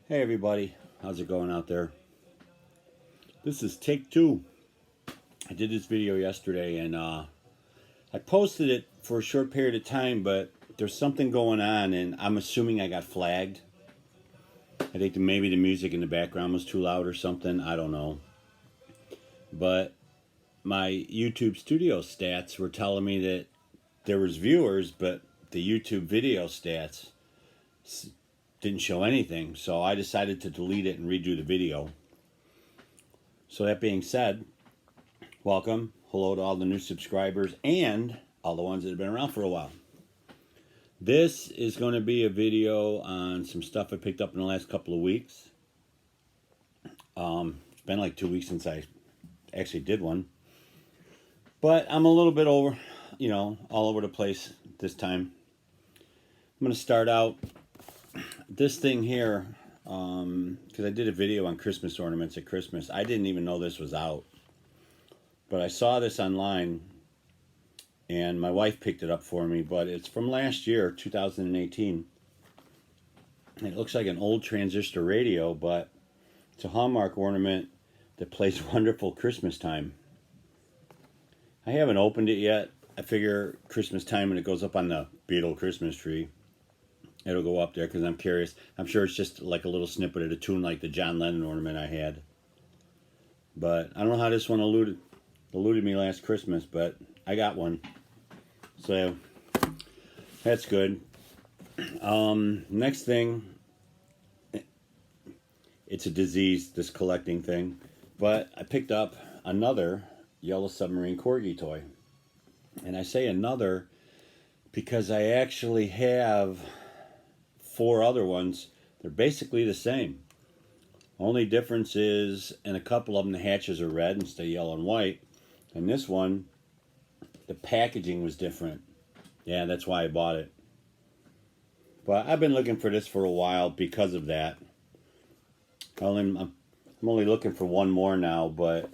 Hey everybody, how's it going out there? This is take two. I did this video yesterday and I posted it for a short period of time, but there's something going on and I'm assuming I got flagged. I think maybe the music in the background was too loud or something, I don't know. But my YouTube studio stats were telling me that there was viewers, but the YouTube video stats didn't show anything, so I decided to delete it and redo the video. So that being said, welcome, hello to all the new subscribers and all the ones that have been around for a while. This is going to be a video on some stuff I picked up in the last couple of weeks. It's been like 2 weeks since I actually did one. But I'm a little bit over, all over the place this time. I'm going to start out this thing here, because I did a video on Christmas ornaments at Christmas. I didn't even know this was out. But I saw this online, and my wife picked it up for me, but it's from last year, 2018. It looks like an old transistor radio, but it's a Hallmark ornament that plays Wonderful Christmas Time. I haven't opened it yet. I figure Christmas time when it goes up on the Beatles Christmas tree, it'll go up there because I'm curious. I'm sure it's just like a little snippet of a tune like the John Lennon ornament I had. But I don't know how this one eluded me last Christmas, but I got one. So that's good. Next thing, it's a disease, this collecting thing. But I picked up another Yellow Submarine Corgi toy. And I say another because I actually have 4 other ones. They're basically the same. Only difference is in a couple of them the hatches are red instead of yellow and white. And this one, the packaging was different. Yeah, that's why I bought it. But I've been looking for this for a while because of that. I'm only looking for one more now, but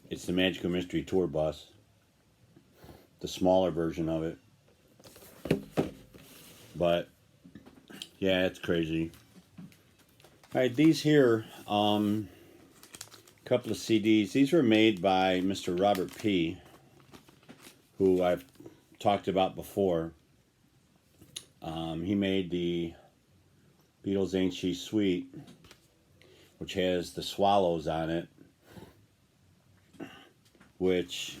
it's the Magical Mystery Tour Bus. The smaller version of it. But yeah, it's crazy. Alright, these here, couple of CDs. These were made by Mr. Robert P., who I've talked about before. He made the Beatles Ain't She Sweet, which has the swallows on it, which,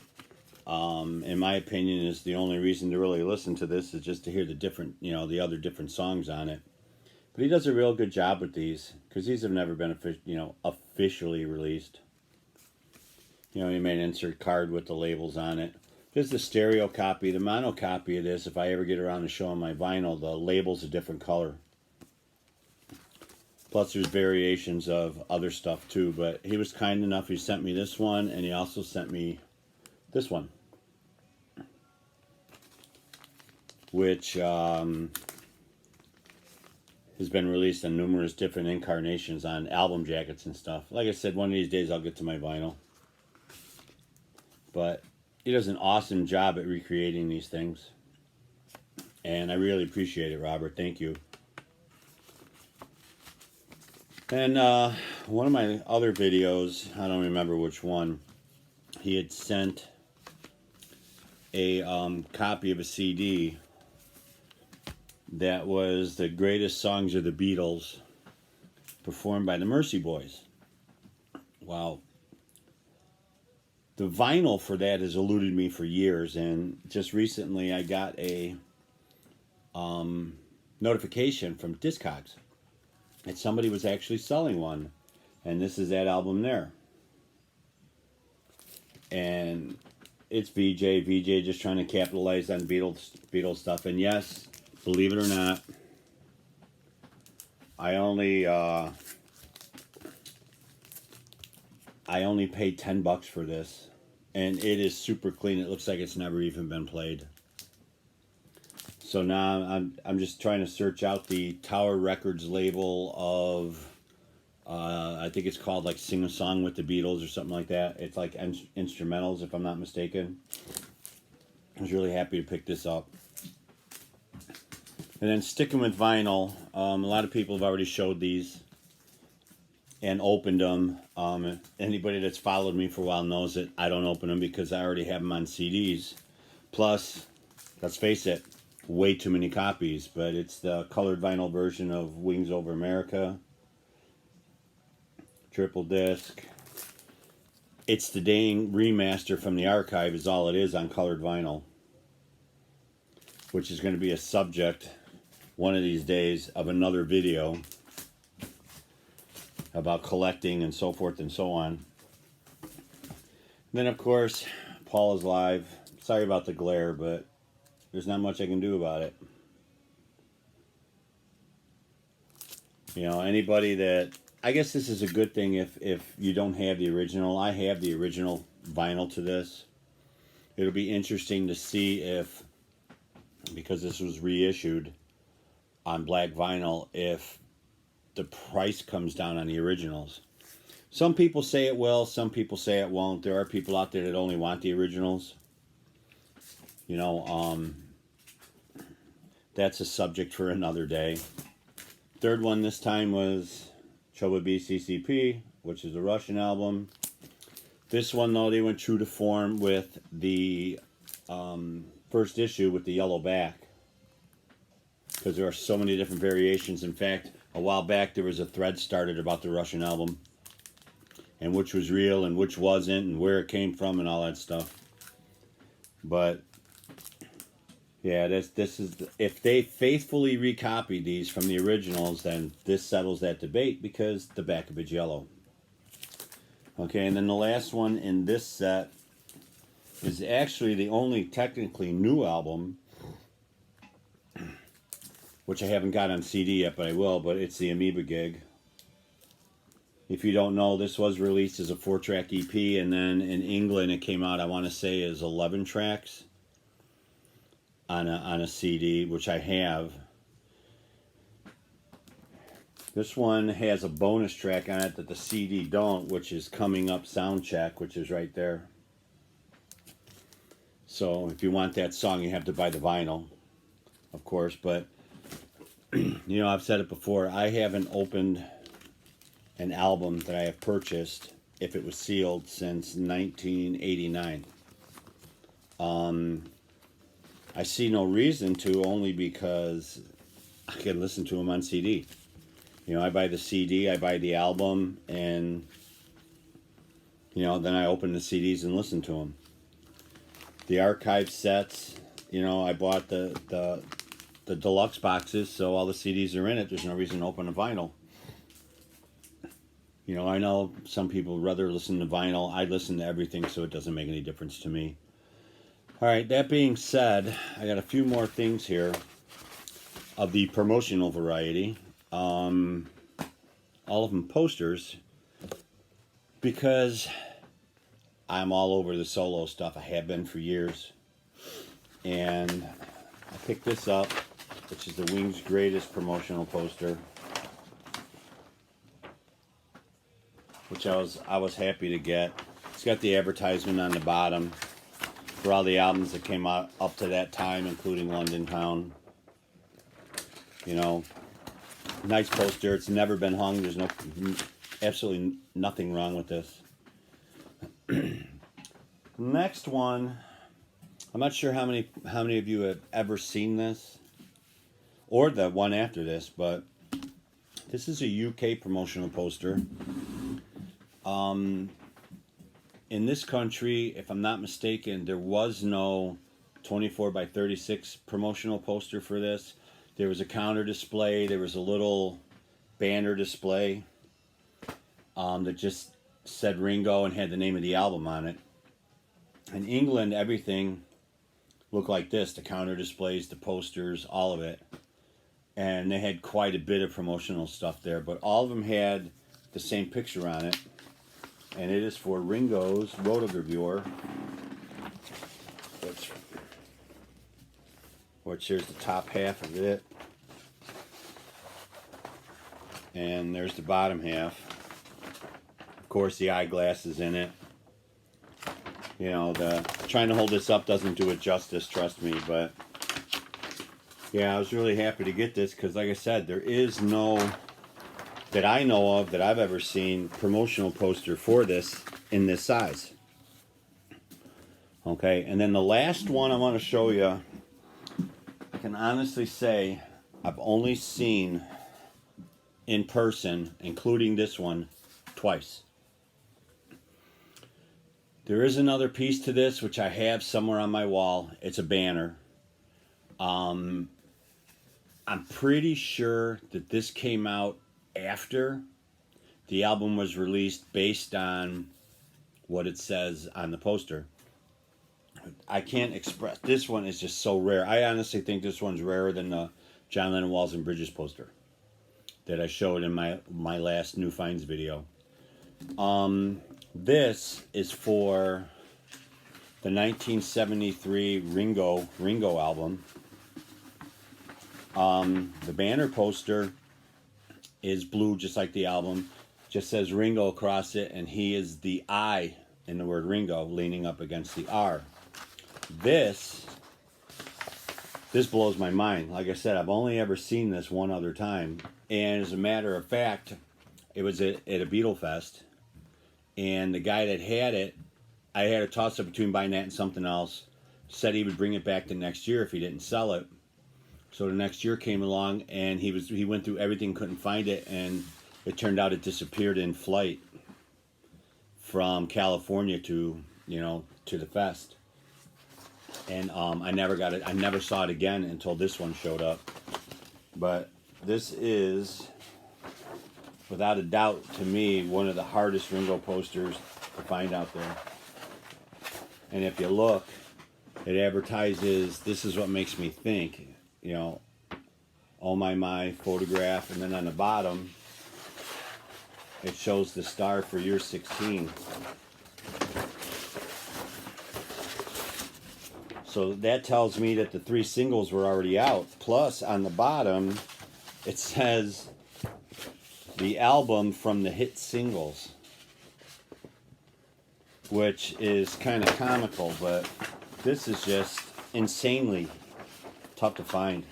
in my opinion, is the only reason to really listen to this, is just to hear the different, the other different songs on it. But he does a real good job with these, because these have never been officially released. He made an insert card with the labels on it. This is the stereo copy. The mono copy of this, if I ever get around to showing my vinyl, the label's a different color. Plus there's variations of other stuff too, but he was kind enough. He sent me this one, and he also sent me this one, which has been released in numerous different incarnations on album jackets and stuff. Like I said, one of these days I'll get to my vinyl. But he does an awesome job at recreating these things. And I really appreciate it, Robert. Thank you. And one of my other videos, I don't remember which one, he had sent a copy of a CD that was the greatest songs of the Beatles performed by the Mercy Boys. Wow. The vinyl for that has eluded me for years, and just recently I got a notification from Discogs that somebody was actually selling one, and this is that album there. And it's VJ just trying to capitalize on Beatles stuff. And yes, believe it or not, I only paid $10 for this, and it is super clean. It looks like it's never even been played. So now I'm just trying to search out the Tower Records label of I think it's called like Sing a Song with the Beatles or something like that. It's like instrumentals, if I'm not mistaken. I was really happy to pick this up. And then sticking with vinyl, a lot of people have already showed these. and opened them. Anybody that's followed me for a while knows that I don't open them because I already have them on CDs. Plus, let's face it, way too many copies. But it's the colored vinyl version of Wings Over America. Triple disc. It's the dang remaster from the archive is all it is on colored vinyl. Which is going to be a subject one of these days of another video about collecting and so forth and so on. Then of course, Paul is live. Sorry about the glare, but there's not much I can do about it. You know, anybody that, I guess this is a good thing if you don't have the original. I have the original vinyl to this. It'll be interesting to see if, because this was reissued on black vinyl, if the price comes down on the originals. Some people say it will, some people say it won't. There are people out there that only want the originals. You know, that's a subject for another day. Third one this time was Choba BCCP, which is a Russian album. This one, though, they went true to form with the first issue with the yellow back. Because there are so many different variations. In fact, a while back there was a thread started about the Russian album. And which was real and which wasn't and where it came from and all that stuff. But yeah, this is, if they faithfully recopy these from the originals, then this settles that debate because the back of it's yellow. Okay, and then the last one in this set is actually the only technically new album, which I haven't got on CD yet, but I will, but it's the Ameba Gig. If you don't know, this was released as a 4-track EP, and then in England it came out, I want to say, as 11 tracks on a CD, which I have. This one has a bonus track on it that the CD don't, which is Coming Up Soundcheck, which is right there. So if you want that song, you have to buy the vinyl, of course. But, you know, I've said it before, I haven't opened an album that I have purchased, if it was sealed, since 1989. I see no reason to, only because I can listen to them on CD. You know, I buy the CD, I buy the album, and, you know, then I open the CDs and listen to them. The archive sets, you know, I bought the deluxe boxes, so all the CDs are in it. There's no reason to open a vinyl. You know, I know some people rather listen to vinyl. I listen to everything, so it doesn't make any difference to me. All right, that being said, I got a few more things here of the promotional variety. All of them posters, because I'm all over the solo stuff. I have been for years. And I picked this up, which is the Wings' greatest promotional poster, which I was happy to get. It's got the advertisement on the bottom for all the albums that came out up to that time, including London Town. You know, nice poster. It's never been hung. There's absolutely nothing wrong with this. Next one, I'm not sure how many of you have ever seen this, or the one after this, but this is a UK promotional poster. In this country, if I'm not mistaken, there was no 24 by 36 promotional poster for this. There was a counter display. There was a little banner display that just said Ringo and had the name of the album on it. In England, everything looked like this. The counter displays, the posters, all of it. And they had quite a bit of promotional stuff there. But all of them had the same picture on it. And it is for Ringo's Rotogravure, which here's the top half of it. And there's the bottom half. Of course, the eyeglasses in it. You know, trying to hold this up doesn't do it justice, trust me. But yeah, I was really happy to get this because, like I said, there is no that I know of, that I've ever seen, promotional poster for this in this size. Okay, and then the last one I want to show you, I can honestly say I've only seen in person, including this one, twice. There is another piece to this which I have somewhere on my wall. It's a banner. I'm pretty sure that this came out after the album was released, based on what it says on the poster. I can't express. This one is just so rare. I honestly think this one's rarer than the John Lennon Walls and Bridges poster that I showed in my last New Finds video. This is for the 1973 Ringo album. The banner poster is blue, just like the album. Just says Ringo across it, and he is the I in the word Ringo, leaning up against the R. This blows my mind. Like I said, I've only ever seen this one other time, and as a matter of fact, it was at a Beatles Fest, and the guy that had it, I had a toss-up between buying that and something else, said he would bring it back the next year if he didn't sell it. So the next year came along, and he went through everything, couldn't find it, and it turned out it disappeared in flight from California to the fest. And I never got it. I never saw it again until this one showed up. But this is, without a doubt, to me, one of the hardest Ringo posters to find out there. And if you look, it advertises, "This is what makes me think," oh my, photograph, and then on the bottom, it shows the star for year 16. So that tells me that the 3 singles were already out. Plus, on the bottom, it says the album from the hit singles, which is kind of comical, but this is just insanely tough to find.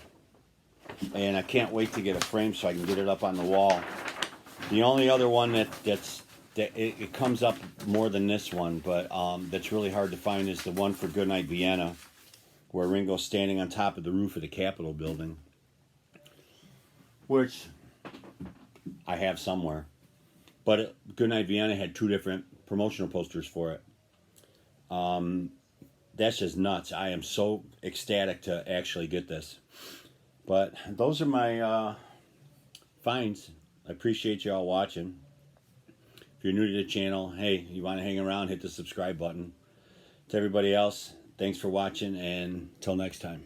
And I can't wait to get a frame so I can get it up on the wall. The only other one that it comes up more than this one, but that's really hard to find, is the one for Goodnight Vienna, where Ringo's standing on top of the roof of the Capitol building, which I have somewhere. But Goodnight Vienna had 2 different promotional posters for it. That's just nuts. I am so ecstatic to actually get this. But those are my finds. I appreciate you all watching. If you're new to the channel, hey, you want to hang around, hit the subscribe button. To everybody else, thanks for watching, and till next time.